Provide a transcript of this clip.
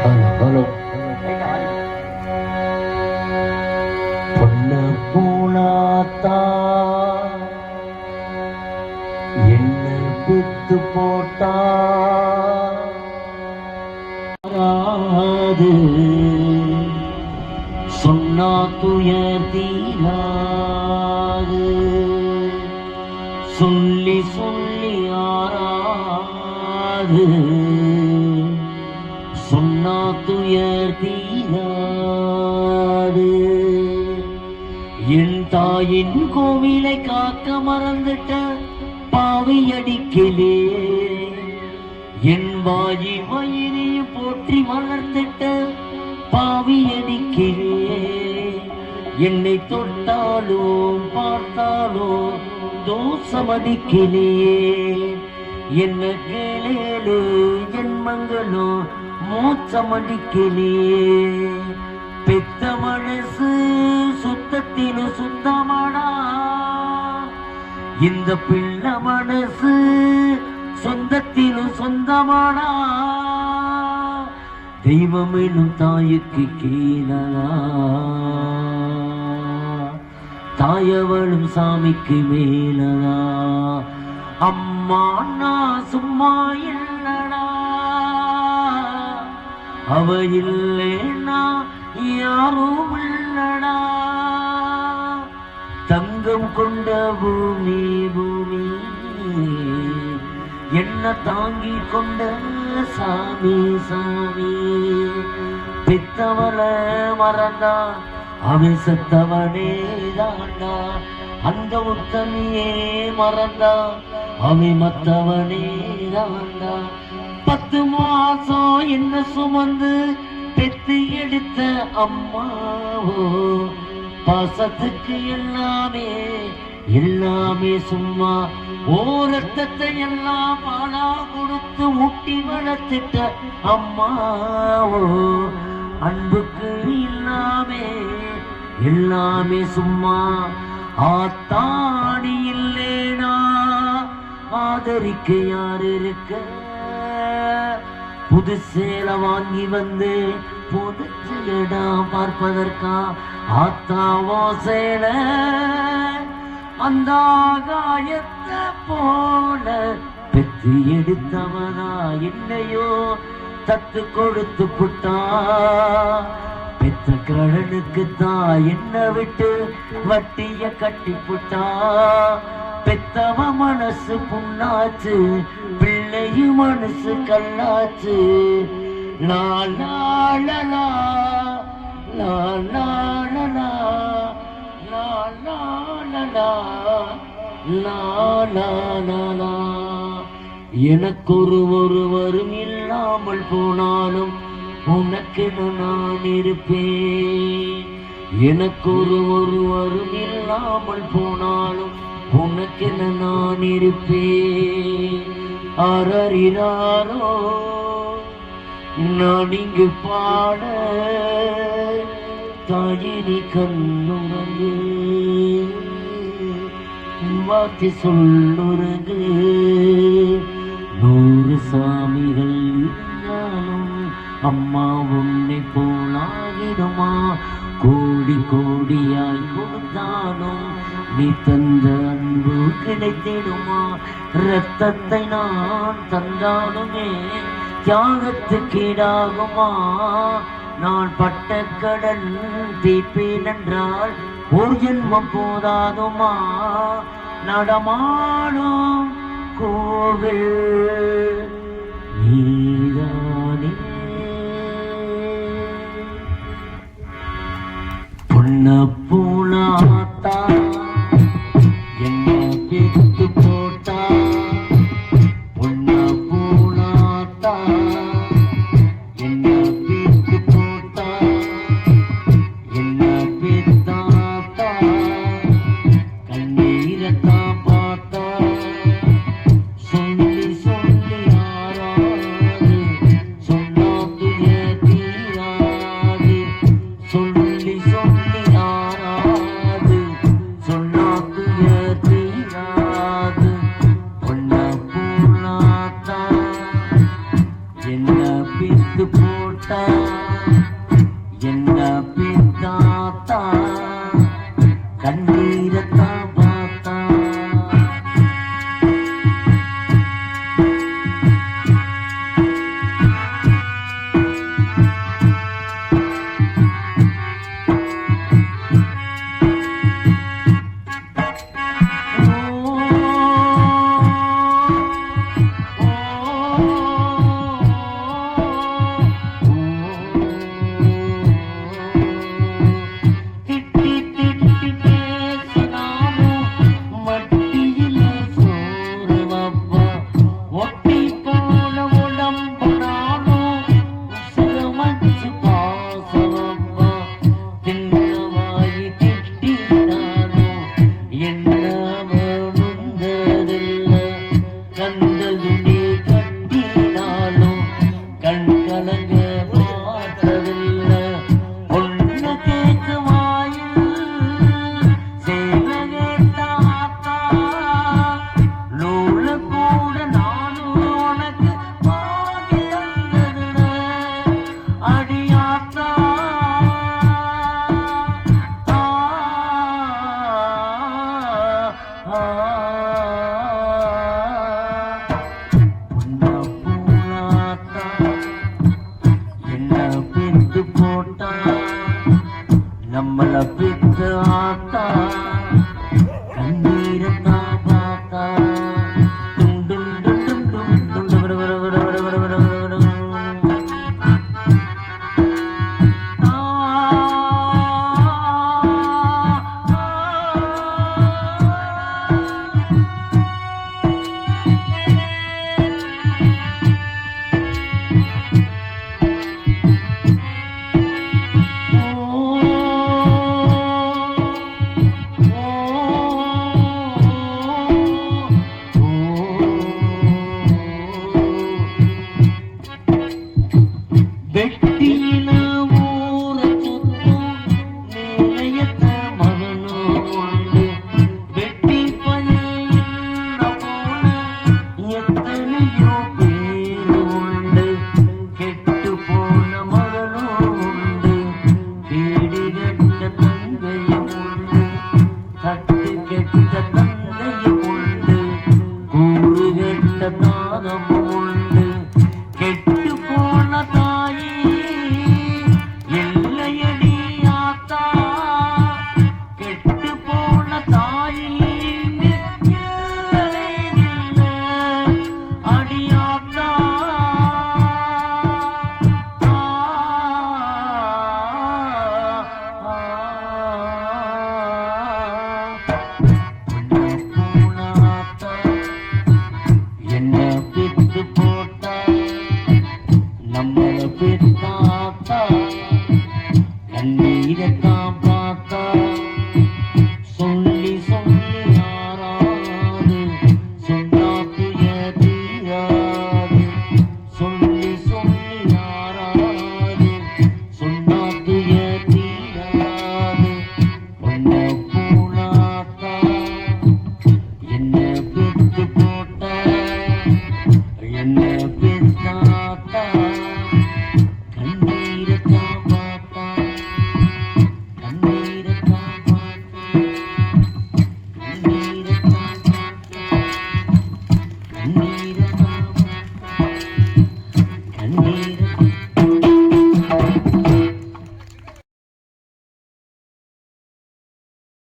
hello பொண்ண பூனாத்தா என்ன பித்து போட்டா சொன்னா துயர் தீராது சொல்லி சொல்லி ஆராது சொன்னா துயர் தீராது என் தாயின் கோவிலை காக்க மறந்துட்ட பாவி அடிக்கலே என் வாயி வயிறைய போற்றி வளர்ந்துட்ட பாவி அடிக்கலே என்னை தொட்டாலோ பார்த்தாலோ தோஷம் அடிக்கலே என்ன கேளேலு ஜென்மங்களோ மோட்சம் அடிக்கலே பெத்த மனசு சுத்தத்திலும் சுத்தமாடா இந்த பிள்ளை மனசு சொந்தத்திலும் சொந்தமாடா தெய்வம் எனும் தாய்க்கு கீழா தாயவளும் சாமிக்கு மேலா அம்மா நான் சும்மா இல்லடா அவ இல்லைன்னா யாரும் இல்லடா தங்கம் கொண்ட பூமி பூமி என்ன தாங்கி கொண்ட சாமி சாமி பித்தவள மறந்தா அவன் செத்தவனே தாண்டா அந்த உத்தமியே மறந்தா அவன் மத்தவனே தாண்டா 10 மாசம் என்ன சுமந்து பெத்து எடுத்த அம்மாவோ பாசத்துக்கு எல்லாமே எல்லாமே சும்மா ஓரத்தத்தை எல்லாம் பாலா கொடுத்து ஊட்டி வளர்த்துட்ட அம்மாவோ அன்புக்கு எல்லாமே எல்லாமே சும்மா ஆத்தாடி இல்லேனா ஆதரிக்க யார் இருக்க புது சேலை வாங்கி வந்து புதுச்சு இடம் பார்ப்பதற்கா ஆத்தாவோ சேலை அந்த ஆகாயத்தை போல பெற்று எடுத்தவனா என்னையோ தத்து கொடுத்து புட்டா பெத்த கடனுக்கு தான் என்ன விட்டு வட்டிய கட்டி புட்டா பெத்தவ மனசு புண்ணாச்சு பிள்ளையும் மனசு கல்லாச்சு லா லா லா லா லா லா லா லா லா லா லா லா லா எனக்கு ஒருவரும் இல்லாமல் போனாலும் உனக்கு நான் இருப்பேன் எனக்கு ஒருவரும் இல்லாமல் போனாலும் உனக்கு நான் இருப்பேன் அரறிறாரோ நான் இங்கு பாட தாயினி கண்ணுறங்கு வாத்தி சொல்லுறங்கு 100 சாமிகள் இருந்தாலும் அம்மா உன்னை போலாகிடுமா கோடி கோடியாய் கொடுத்தாலும் நீ தந்த அன்பு கிடைத்திடுமா ரத்தத்தை நான் தந்தாலுமே தியாகத்துக்கீடாகுமா நான் பட்ட கடன் தீர்ப்பேன் என்றால் ஒரு ஜென்மம் போதாதுமா நடமாடும் கோவில் நீதானே பொன்ன பூனாத்தா என்ன பித்து போட்டா பொன்ன பூனாத்தா என்ன பித்து போட்டா என்ன பித்தாத்தா கண்ணீரத்தா பார்த்தா சொல்லி சொல்லி போட்டா என்ன பித்தாத்தா கண்ணீரத்தான் பார்த்தா நம்மள பித்து ஆத்தா கண்ணீரத்தா பார்த்தா டும் டும் டும் டும் டும் டும் டும் வெட்டியில ஊர சுத்தும் நிலையத்த மகனும் உண்டு வெட்டி பையன போல எத்தனையோ பேரு உண்டு கெட்டு போன மகனும் உண்டு கேடு கெட்ட தந்தையும் உண்டு தட்டு கெட்ட தந்தையும் உண்டு கூறு கெட்ட தானமும் உண்டு கெட்டு போன தாயி எல்லையடி ஆத்தா கெட்டு போன தாயி அடியாத்தா என்ன பித்து போட்டா நம்மள பித்தாத்தா கண்ணீரத்தான் பார்த்தா சொல்லி சொல்லி யாராது சொன்னாத்துய தீராது சொல்லி சொல்லி யாராது சொன்னாத்துய தீராது பொண்ண பூனாத்தா என்ன பித்து போட்டா என்ன பித்தாத்தா கண்ணீரத்தான் பார்த்தா கண்ணீரத்தான் பார்த்தா கண்ணீரத்தான் பார்த்தா கண்ணீரத்தான் பார்த்தா கண்ணீர